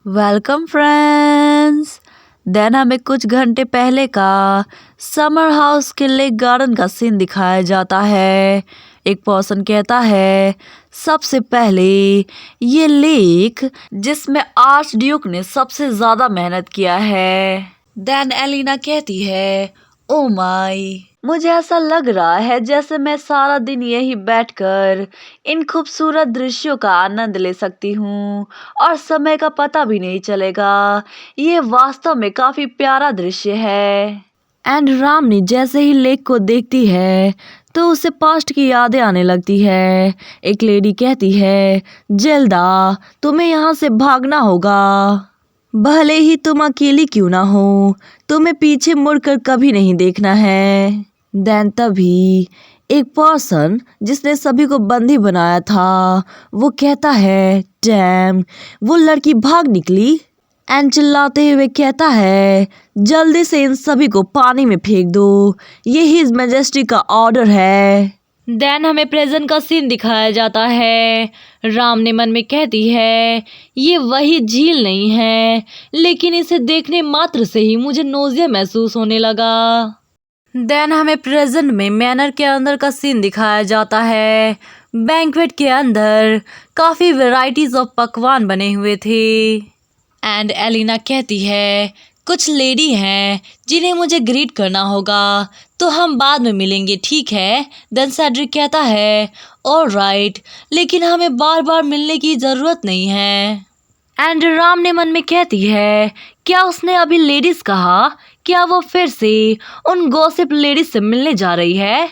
Welcome friends. Then हमें कुछ घंटे पहले का समर हाउस के लेक गार्डन का सीन दिखाया जाता है। एक पर्सन कहता है सबसे पहले ये लेक जिसमें आर्च ड्यूक ने सबसे ज्यादा मेहनत किया है। देन एलिना कहती है ओ माई, मुझे ऐसा लग रहा है जैसे मैं सारा दिन यहीं बैठकर इन खूबसूरत दृश्यों का आनंद ले सकती हूँ और समय का पता भी नहीं चलेगा। ये वास्तव में काफी प्यारा दृश्य है। एंड रामनी जैसे ही लेक को देखती है तो उसे पास्ट की यादें आने लगती है। एक लेडी कहती है जेल्दा, तुम्हें यहाँ से भागना होगा, भले ही तुम अकेली क्यों ना हो, तुम्हें पीछे मुड़कर कभी नहीं देखना है। देन तभी एक पर्सन जिसने सभी को बंदी बनाया था वो कहता है डैम, वो लड़की भाग निकली। एंड चिल्लाते हुए कहता है जल्दी से इन सभी को पानी में फेंक दो, ये हिज मैजेस्टी का ऑर्डर है। देन हमें प्रेजेंट का सीन दिखाया जाता है। राम ने मन में कहती है ये वही झील नहीं है, लेकिन इसे देखने मात्र से ही मुझे नोजिया महसूस होने लगा। देन हमें प्रेजेंट में मैनर के अंदर का सीन दिखाया जाता है। बैंक्वेट के अंदर काफी वैरायटीज ऑफ पकवान बने हुए थे। एंड एलिना कहती है कुछ लेडी हैं जिन्हें मुझे ग्रीट करना होगा, तो हम बाद में मिलेंगे, ठीक है। देन सेड्रिक कहता है ऑलराइट, लेकिन हमें बार बार मिलने की ज़रूरत नहीं है। एंड राम ने मन में कहती है क्या उसने अभी लेडीज कहा, क्या वो फिर से उन गॉसिप लेडीज से मिलने जा रही है।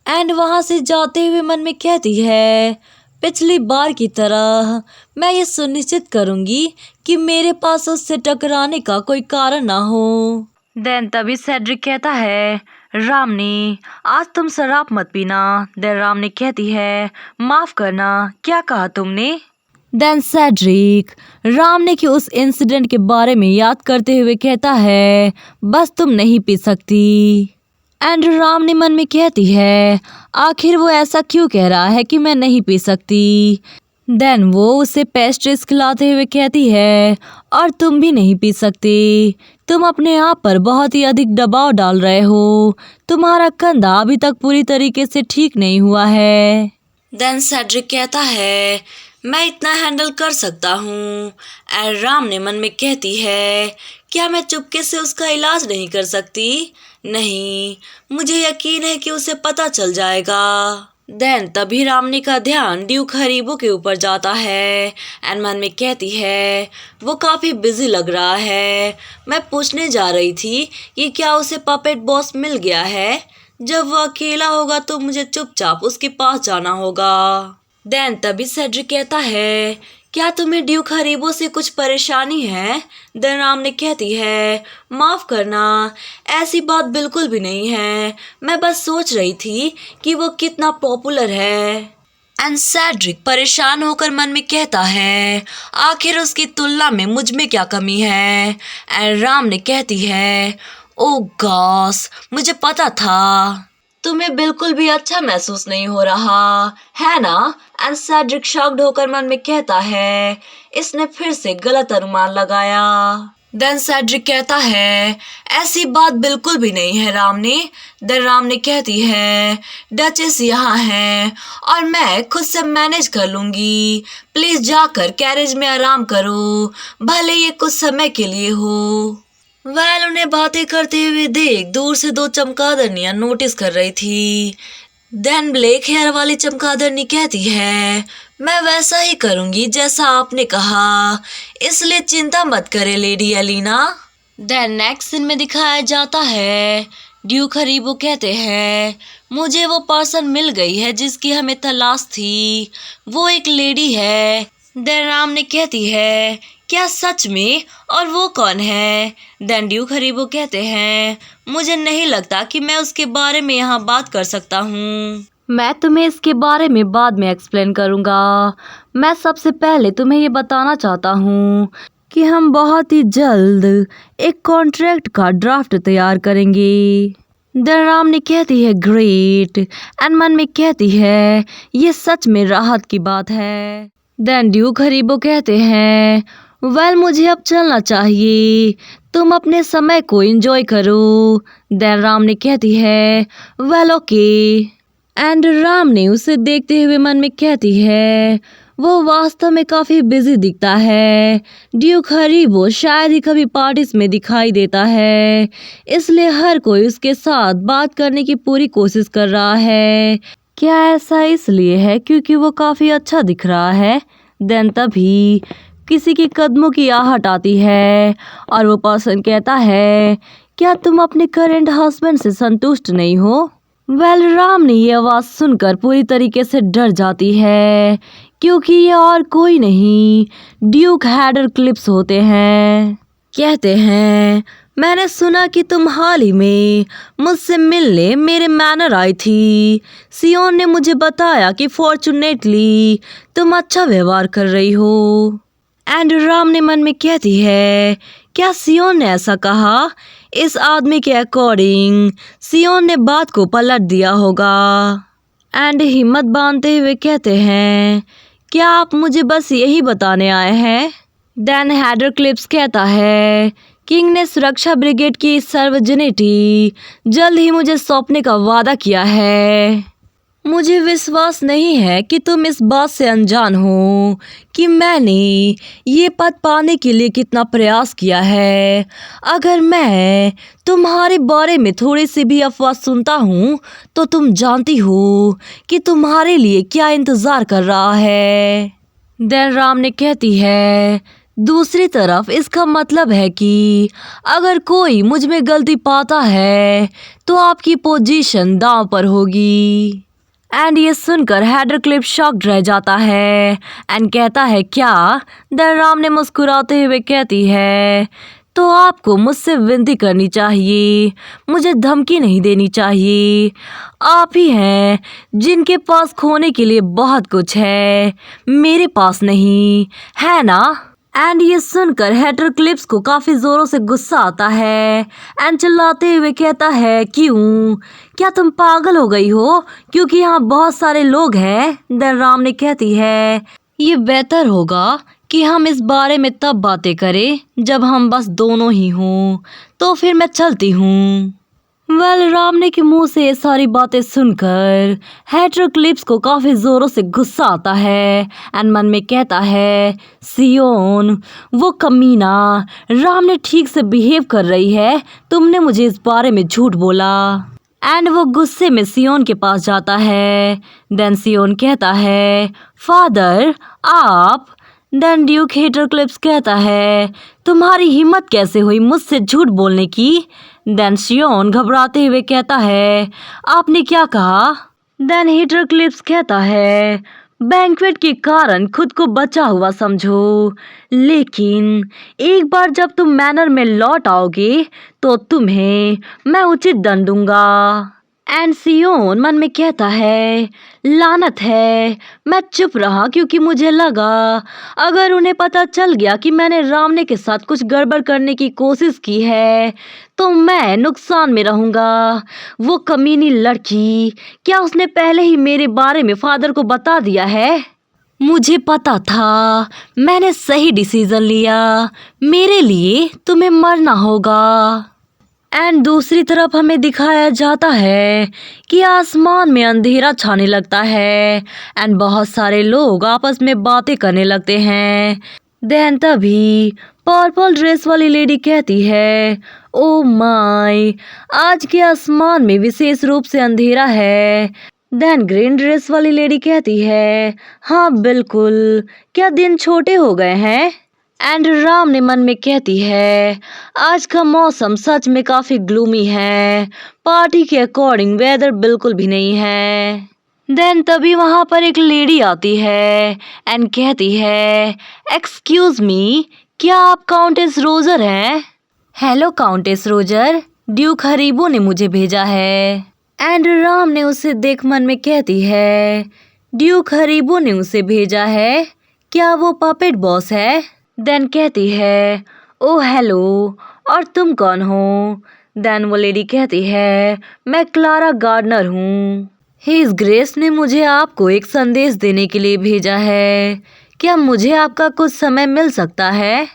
एंड वहाँ से जाते हुए मन में कहती है पिछली बार की तरह मैं ये सुनिश्चित करूंगी कि मेरे पास उससे टकराने का कोई कारण ना हो। देन तभी सेड्रिक कहता है रामनी, आज तुम शराब मत पीना। देन रामनी कहती है माफ करना, क्या कहा तुमने। देन सेड्रिक रामनी के उस इंसिडेंट के बारे में याद करते हुए कहता है बस तुम नहीं पी सकती। एंड रामनी मन में कहती है आखिर वो ऐसा क्यों कह रहा है कि मैं नहीं पी सकती। देन वो उसे पेस्ट्रीज खिलाते हुए कहती है और तुम भी नहीं पी सकती, तुम अपने आप पर बहुत ही अधिक दबाव डाल रहे हो, तुम्हारा कंधा अभी तक पूरी तरीके से ठीक नहीं हुआ है। देन सेड्रिक कहता है मैं इतना हैंडल कर सकता हूँ। एंड राम ने मन में कहती है क्या मैं चुपके से उसका इलाज नहीं कर सकती। नहीं, मुझे यकीन है कि उसे पता चल जाएगा। देन तभी रामनी का ध्यान ड्यूक हरीबो के ऊपर जाता है। एंड मन में कहती है वो काफ़ी बिजी लग रहा है, मैं पूछने जा रही थी कि क्या उसे पपेट बॉस मिल गया है। जब वो अकेला होगा तो मुझे चुपचाप उसके पास जाना होगा। देन तभी सेड्रिक कहता है क्या तुम्हें ड्यूक हरीबो से कुछ परेशानी है। देन राम ने कहती है माफ करना, ऐसी बात बिल्कुल भी नहीं है, मैं बस सोच रही थी कि वो कितना पॉपुलर है। एंड सेड्रिक परेशान होकर मन में कहता है आखिर उसकी तुलना में मुझ में क्या कमी है। एंड राम ने कहती है ओ गॉस, मुझे पता था तुम्हें बिल्कुल भी अच्छा महसूस नहीं हो रहा है ना। एंड सेड्रिक शॉक्ड होकर मन में कहता है इसने फिर से गलत अनुमान लगाया। देन सेड्रिक कहता है ऐसी बात बिल्कुल भी नहीं है रामनी। देन रामनी कहती है डचेस यहाँ है और मैं खुद से मैनेज कर लूंगी, प्लीज जाकर कैरेज में आराम करो, भले ये कुछ समय के लिए हो। वैल उन्हें बातें करते हुए देख दूर से दो चमगादड़नियां नोटिस कर रही थी। देन ब्लैक हेयर वाली चमगादड़नी कहती है मैं वैसा ही करूंगी जैसा आपने कहा, इसलिए चिंता मत करे lady Elina. Then next scene में दिखाया जाता है ड्यूक हरीबो कहते हैं मुझे वो पर्सन मिल गई है जिसकी हमें तलाश थी, वो एक लेडी है। देन राम ने कहती है क्या सच में, और वो कौन है। देन ड्यूक हरीबो कहते हैं मुझे नहीं लगता कि मैं उसके बारे में यहाँ बात कर सकता हूँ, मैं तुम्हें इसके बारे में बाद में एक्सप्लेन करूँगा। मैं सबसे पहले तुम्हें ये बताना चाहता हूँ कि हम बहुत ही जल्द एक कॉन्ट्रैक्ट का ड्राफ्ट तैयार करेंगे। देन राम ने कहती है ग्रेट, एंड मन में कहती है ये सच में राहत की बात है। देन ड्यूक हरीबो कहते हैं वेल मुझे अब चलना चाहिए, तुम अपने समय को एंजॉय करो। देन राम ने कहती है वेल ओके। एंड राम ने उसे देखते हुए मन में कहती है वो वास्तव में काफ़ी बिजी दिखता है। ड्यूक हरीबो शायद ही कभी पार्टीज में दिखाई देता है, इसलिए हर कोई उसके साथ बात करने की पूरी कोशिश कर रहा है। क्या ऐसा इसलिए है क्योंकि वो काफ़ी अच्छा दिख रहा है? देन तभी किसी के कदमों की आहट आती है और वो पर्सन कहता है क्या तुम अपने करंट हस्बैंड से संतुष्ट नहीं हो? वेल राम ने ये आवाज़ सुनकर पूरी तरीके से डर जाती है क्योंकि ये और कोई नहीं ड्यूक हैडर क्लिप्स होते हैं। कहते हैं मैंने सुना कि तुम हाल ही में मुझसे मिलने मेरे मैनर आई थी। सियोन ने मुझे बताया कि फॉर्चुनेटली तुम अच्छा व्यवहार कर रही हो। एंड राम ने मन में कहती है क्या सियोन ने ऐसा कहा? इस आदमी के अकॉर्डिंग सियोन ने बात को पलट दिया होगा। एंड हिम्मत बांधते हुए कहते हैं क्या आप मुझे बस यही बताने आए हैं? देन हैडर क्लिप्स कहता है किंग ने सुरक्षा ब्रिगेड की सर्वजनिटी जल्द ही मुझे सौंपने का वादा किया है। मुझे विश्वास नहीं है कि तुम इस बात से अनजान हो कि मैंने ये पद पाने के लिए कितना प्रयास किया है। अगर मैं तुम्हारे बारे में थोड़ी सी भी अफवाह सुनता हूँ तो तुम जानती हो कि तुम्हारे लिए क्या इंतज़ार कर रहा है। देन राम ने कहती है दूसरी तरफ इसका मतलब है कि अगर कोई मुझ में गलती पाता है तो आपकी पोजीशन दांव पर होगी। एंड ये सुनकर हैडर क्लिप शॉक्ड रह जाता है एंड कहता है क्या? देन राम ने मुस्कुराते हुए कहती है तो आपको मुझसे विनती करनी चाहिए, मुझे धमकी नहीं देनी चाहिए। आप ही हैं जिनके पास खोने के लिए बहुत कुछ है, मेरे पास नहीं है ना? एंड ये सुनकर हैटर क्लिप्स को काफ़ी ज़ोरों से गुस्सा आता है एंड चिल्लाते हुए कहता है क्यों? क्या तुम पागल हो गई हो क्योंकि यहाँ बहुत सारे लोग हैं? देन राम ने कहती है ये बेहतर होगा कि हम इस बारे में तब बातें करें जब हम बस दोनों ही हों, तो फिर मैं चलती हूँ। वेल राम ने के मुंह से ये सारी बातें सुनकर हैटर क्लिप्स को काफ़ी ज़ोरों से गुस्सा आता है एंड मन में कहता है सियोन वो कमीना राम ने ठीक से बिहेव कर रही है, तुमने मुझे इस बारे में झूठ बोला। एंड वो गुस्से में सियोन के पास जाता है। देन सियोन कहता है फादर आप। देन ड्यूक हैटर क्लिप्स कहता है तुम्हारी हिम्मत कैसे हुई मुझसे झूठ बोलने की? देन सियोन घबराते हुए कहता है आपने क्या कहा? देन हैटर क्लिप्स कहता है बैंक्वेट के कारण खुद को बचा हुआ समझो, लेकिन एक बार जब तुम मैनर में लौट आओगे तो तुम्हें मैं उचित दंड दूंगा। एंड सियोन मन में कहता है लानत है, मैं चुप रहा क्योंकि मुझे लगा अगर उन्हें पता चल गया कि मैंने रामने के साथ कुछ गड़बड़ करने की कोशिश की है तो मैं नुकसान में रहूँगा। वो कमीनी लड़की, क्या उसने पहले ही मेरे बारे में फादर को बता दिया है? मुझे पता था, मैंने सही डिसीजन लिया, मेरे लिए तुम्हें मरना होगा। एंड दूसरी तरफ हमें दिखाया जाता है कि आसमान में अंधेरा छाने लगता है एंड बहुत सारे लोग आपस में बातें करने लगते हैं। देन तभी पर्पल ड्रेस वाली लेडी कहती है ओ माय आज के आसमान में विशेष रूप से अंधेरा है। देन ग्रीन ड्रेस वाली लेडी कहती है हाँ बिल्कुल, क्या दिन छोटे हो गए हैं? एंड राम ने मन में कहती है आज का मौसम सच में काफ़ी ग्लूमी है, पार्टी के अकॉर्डिंग वेदर बिल्कुल भी नहीं है। देन तभी वहाँ पर एक लेडी आती है एंड कहती है एक्सक्यूज़ मी, क्या आप काउंटेस रोजर हैं? Hello countess Roger, Duke Haribo ने मुझे भेजा है। एंड राम ने उसे देख मन में कहती है ड्यूक हरीबो ने उसे भेजा है, क्या वो पपेट बॉस है? देन कहती है ओह हेलो, और तुम कौन हो? देन वो लेडी कहती है मैं क्लारा गार्डनर हूँ, हिज ग्रेस ने मुझे आपको एक संदेश देने के लिए भेजा है, क्या मुझे आपका कुछ समय मिल सकता है?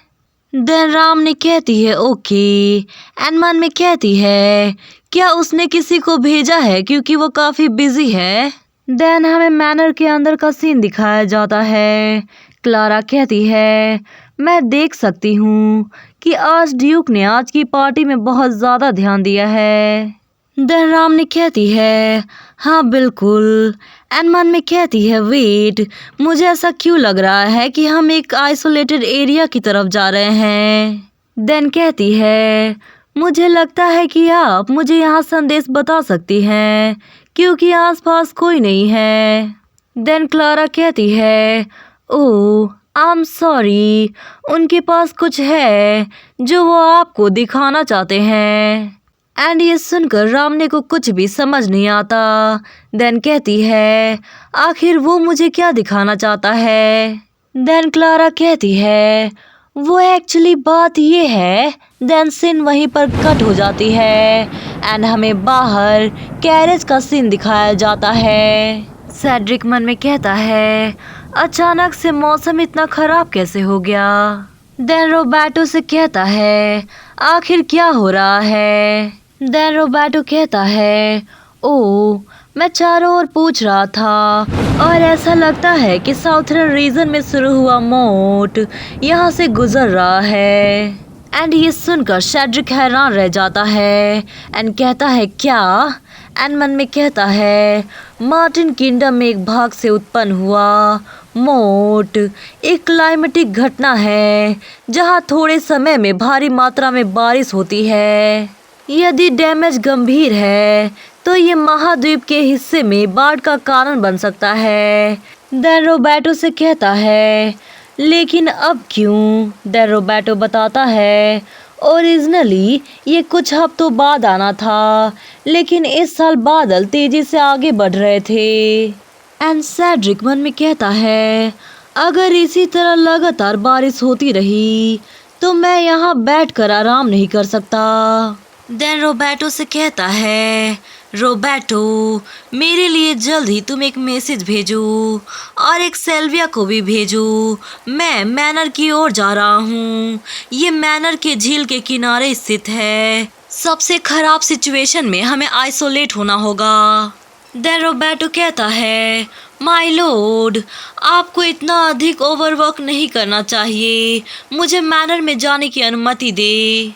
देन राम ने कहती है ओके, एंड मन में कहती है क्या उसने किसी को भेजा है क्योंकि वो काफी बिजी है। देन हमें मैनर के अंदर का सीन दिखाया जाता है। क्लारा कहती है मैं देख सकती हूँ कि आज ड्यूक ने आज की पार्टी में बहुत ज़्यादा ध्यान दिया है। देन राम ने कहती है हाँ बिल्कुल, एंड मन में कहती है वेट, मुझे ऐसा क्यों लग रहा है कि हम एक आइसोलेटेड एरिया की तरफ जा रहे हैं। देन कहती है मुझे लगता है कि आप मुझे यहाँ संदेश बता सकती हैं क्योंकि आसपास कोई नहीं है। देन क्लारा कहती है ओह आई एम सॉरी, उनके पास कुछ है जो वो आपको दिखाना चाहते हैं। एंड ये सुनकर रामने को कुछ भी समझ नहीं आता। देन कहती है आखिर वो मुझे क्या दिखाना चाहता है। देन क्लारा कहती है वो एक्चुअली बात ये है। देन सीन वहीं पर कट हो जाती है एंड हमें बाहर कैरेज का सीन दिखाया जाता है। सेड्रिक मन में कहता है अचानक से मौसम इतना खराब कैसे हो गया। देन रोबर्टो से कहता है आखिर क्या हो रहा है। देन रोबर्टो कहता है ओह मैं चारों ओर पूछ रहा था और ऐसा लगता है कि साउथर्न रीजन में शुरू हुआ मोट यहाँ से गुजर रहा है। एंड ये सुनकर सेड्रिक हैरान रह जाता है एंड कहता है क्या। एंड मन में कहता है मार्टिन किंगडम में एक भाग से उत्पन्न हुआ मोट एक क्लाइमेटिक घटना है जहाँ थोड़े समय में भारी मात्रा में बारिश होती है। यदि डैमेज गंभीर है तो ये महाद्वीप के हिस्से में बाढ़ का कारण बन सकता है। देन रोबर्टो से कहता है लेकिन अब क्यों। देन रोबर्टो बताता है ओरिजिनली ये कुछ हफ्तों बाद आना था लेकिन इस साल बादल तेजी से आगे बढ़ रहे थे। एंड सेड्रिक मन में कहता है अगर इसी तरह लगातार बारिश होती रही तो मैं यहाँ बैठकर आराम नहीं कर सकता। देन रोबर्टो से कहता है रोबर्टो मेरे लिए जल्द ही तुम एक मैसेज भेजो और एक सेल्विया को भी भेजो। मैं मैनर की ओर जा रहा हूँ। ये मैनर के झील के किनारे स्थित है। सबसे खराब सिचुएशन में हमें आइसोलेट होना होगा। देन रोबर्टो कहता है माय लॉर्ड आपको इतना अधिक ओवरवर्क नहीं करना चाहिए, मुझे मैनर में जाने की अनुमति दे।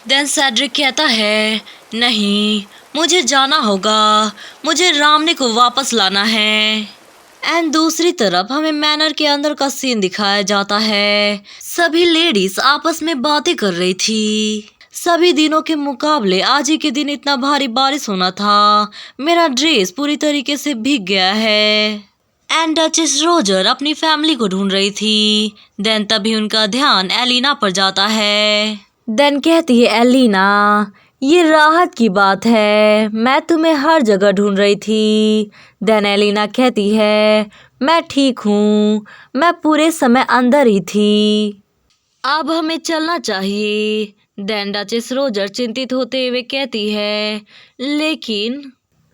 देन सेड्रिक कहता है नहीं मुझे जाना होगा, मुझे रामने को वापस लाना है। एंड दूसरी तरफ हमें मैनर के अंदर का सीन दिखाया जाता है। सभी लेडीज आपस में बातें कर रही थी। सभी दिनों के मुकाबले आज ही के दिन इतना भारी बारिश होना था। मेरा ड्रेस पूरी तरीके से भीग गया है। एंड डचेस रोजर अपनी फैमिली को ढूंढ रही थी। देन तभी उनका ध्यान एलिना पर जाता है। देन कहती है एलिना ये राहत की बात है, मैं तुम्हें हर जगह ढूंढ रही थी। देन एलिना कहती है मैं ठीक हूँ, मैं पूरे समय अंदर ही थी, अब हमें चलना चाहिए। देन डचेस रोजर चिंतित होते हुए कहती है लेकिन।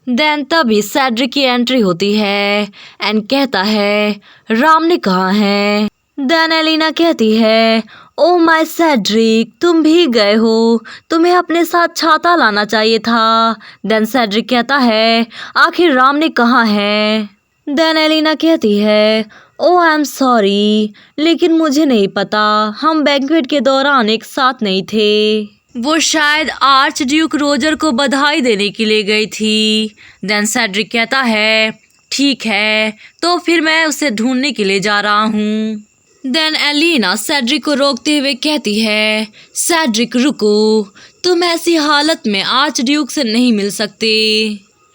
देन तभी सेड्रिक की एंट्री होती है एंड कहता है रामने कहाँ है। देन एलिना कहती है ओ माय सेड्रिक तुम भीग गए हो, तुम्हें अपने साथ छाता लाना चाहिए था। देन सेड्रिक कहता है आखिर रामने कहाँ है। देन एलिना कहती है ओ आई एम सॉरी लेकिन मुझे नहीं पता, हम बैंक्वेट के दौरान एक साथ नहीं थे। वो शायद आर्च ड्यूक रोजर को बधाई देने के लिए गई थी। देन सेड्रिक कहता है ठीक है तो फिर मैं उसे ढूंढने के लिए जा रहा हूँ। देन एलिना सेड्रिक को रोकते हुए कहती है सेड्रिक रुको, तुम ऐसी हालत में आर्च ड्यूक से नहीं मिल सकते,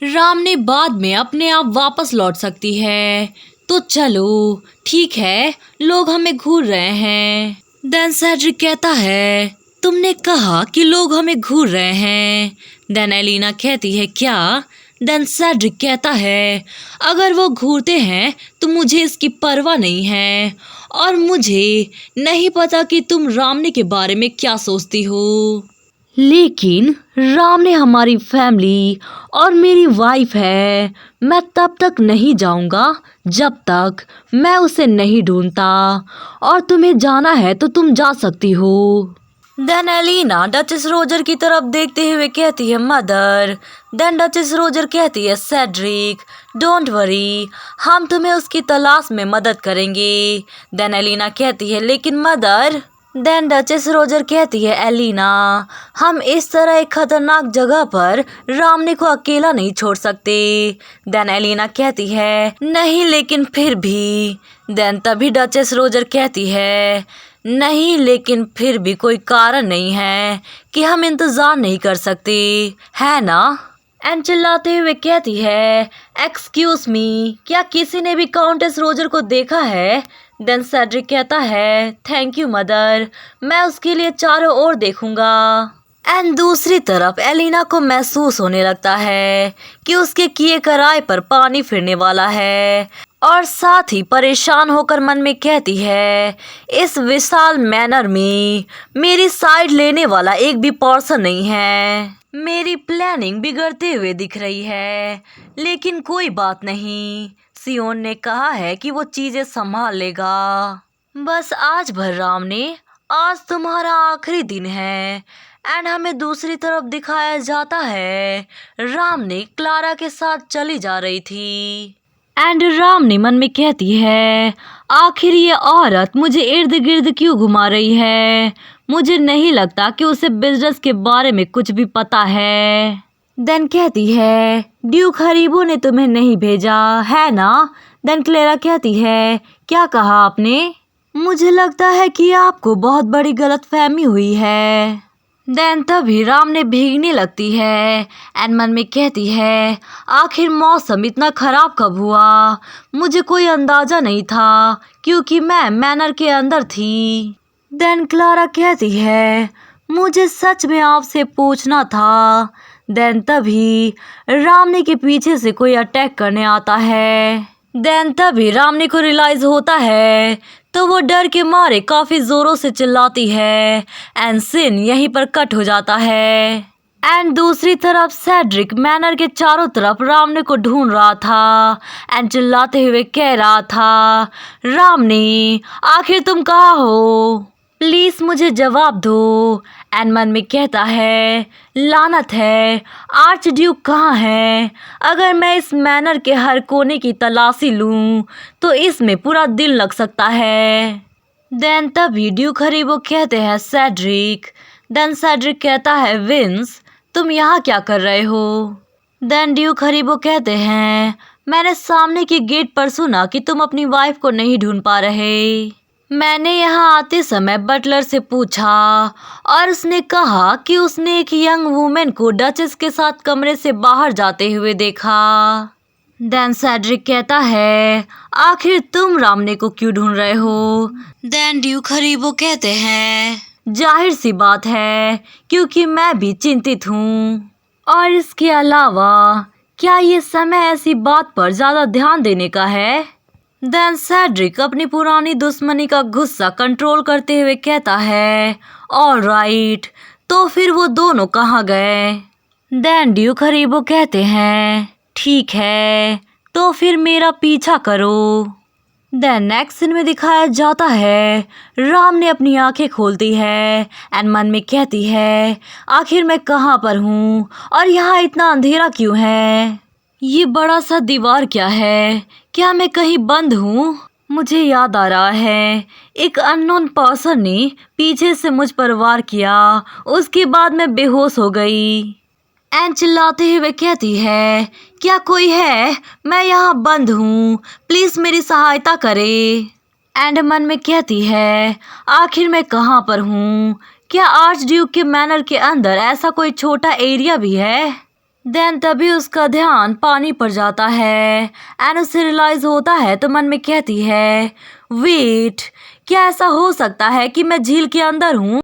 रामने बाद में अपने आप वापस लौट सकती है, तो चलो ठीक है लोग हमें घूर रहे हैं। देन सेड्रिक कहता है तुमने कहा कि लोग हमें घूर रहे हैं। देन एलिना कहती है क्या। देन सेड्रिक कहता है अगर वो घूरते हैं तो मुझे इसकी परवाह नहीं है और मुझे नहीं पता कि तुम रामने के बारे में क्या सोचती हो, लेकिन रामने हमारी फैमिली और मेरी वाइफ है, मैं तब तक नहीं जाऊंगा जब तक मैं उसे नहीं ढूंढता, और तुम्हें जाना है तो तुम जा सकती हो। देन एलिना डचेस रोजर की तरफ देखते हुए कहती है मदर। देन डचेस रोजर कहती है सेड्रिक डोंट वरी, हम तुम्हें उसकी तलाश में मदद करेंगे। देन एलिना कहती है लेकिन मदर। देन डचेस रोजर कहती है एलिना, हम इस तरह एक खतरनाक जगह पर रामने को अकेला नहीं छोड़ सकते। देन एलिना कहती है नहीं लेकिन फिर भी। देन तभी डचेस रोजर कहती है नहीं लेकिन फिर भी कोई कारण नहीं है कि हम इंतजार नहीं कर सकते, है ना। एंड चिल्लाते हुए कहती है एक्सक्यूज मी, क्या किसी ने भी काउंटेस रोजर को देखा है। देन सेड्रिक कहता है थैंक यू मदर, मैं उसके लिए चारों ओर देखूंगा। एंड दूसरी तरफ एलिना को महसूस होने लगता है कि उसके किए कराए पर पानी फिरने वाला है, और साथ ही परेशान होकर मन में कहती है इस विशाल मैनर में मेरी साइड लेने वाला एक भी पर्सन नहीं है। मेरी प्लानिंग बिगड़ते हुए दिख रही है, लेकिन कोई बात नहीं, सियोन ने कहा है कि वो चीजें संभाल लेगा। बस आज भर रामने, आज तुम्हारा आखिरी दिन है। एंड हमें दूसरी तरफ दिखाया जाता है रामने क्लारा के साथ चली जा रही थी। एंड रामने मन में कहती है आखिर ये औरत मुझे इर्द गिर्द क्यों घुमा रही है, मुझे नहीं लगता कि उसे बिजनेस के बारे में कुछ भी पता है। देन कहती है ड्यूक हरीबो ने तुम्हें नहीं भेजा है ना। देन क्लेरा कहती है क्या कहा आपने, मुझे लगता है कि आपको बहुत बड़ी गलतफहमी हुई है। देन तभी रामने भीगने लगती है एंड मन में कहती है आखिर मौसम इतना खराब कब हुआ, मुझे कोई अंदाजा नहीं था क्योंकि मैं मैनर के अंदर थी। देन क्लारा कहती है मुझे सच में आपसे पूछना था। देन तभी रामने के पीछे से कोई अटैक करने आता है। देन तभी रामने को रियलाइज होता है तो वो डर के मारे काफी जोरों से चिल्लाती है एंड सीन यहीं पर कट हो जाता है। एंड दूसरी तरफ सेड्रिक मैनर के चारों तरफ रामने को ढूंढ रहा था एंड चिल्लाते हुए कह रहा था रामने आखिर तुम कहाँ हो, प्लीज मुझे जवाब दो। एंड मन में कहता है लानत है, आर्च ड्यूक कहाँ है, अगर मैं इस मैनर के हर कोने की तलाशी लूं तो इसमें पूरा दिन लग सकता है। देन तभी ड्यूक हरीबो कहते हैं सेड्रिक। देन सेड्रिक कहता है विंस तुम यहाँ क्या कर रहे हो। देन ड्यूक हरीबो कहते हैं मैंने सामने की गेट पर सुना कि तुम अपनी वाइफ को नहीं ढूंढ पा रहे। मैंने यहाँ आते समय बटलर से पूछा और उसने कहा कि उसने एक यंग वुमेन को डचेस के साथ कमरे से बाहर जाते हुए देखा। देन सेड्रिक कहता है आखिर तुम रामने को क्यों ढूंढ रहे हो। देन ड्यूक हरीबो कहते हैं जाहिर सी बात है क्योंकि मैं भी चिंतित हूँ, और इसके अलावा क्या ये समय ऐसी बात पर ज्यादा ध्यान देने का है। देन सेड्रिक अपनी पुरानी दुश्मनी का गुस्सा कंट्रोल करते हुए कहता है ऑलराइट, तो फिर वो दोनों कहाँ गए। देन ड्यूक हरीबो कहते हैं ठीक है तो फिर मेरा पीछा करो। देन नेक्स्ट सीन में दिखाया जाता है राम ने अपनी आंखें खोलती है एंड मन में कहती है आखिर मैं कहाँ पर हूँ और यहाँ इतना अंधेरा क्यों है, ये बड़ा सा दीवार क्या है, क्या मैं कहीं बंद हूँ। मुझे याद आ रहा है एक अननोन पर्सन ने पीछे से मुझ पर वार किया, उसके बाद मैं बेहोश हो गई। एंड चिल्लाते हुए कहती है क्या कोई है, मैं यहाँ बंद हूँ, प्लीज मेरी सहायता करे। एंड मन में कहती है आखिर मैं कहाँ पर हूँ, क्या आर्च ड्यूक के मैनर के अंदर ऐसा कोई छोटा एरिया भी है। देन तभी उसका ध्यान पानी पर जाता है एंड उसे रियलाइज होता है तो मन में कहती है वेट, क्या ऐसा हो सकता है कि मैं झील के अंदर हूँ।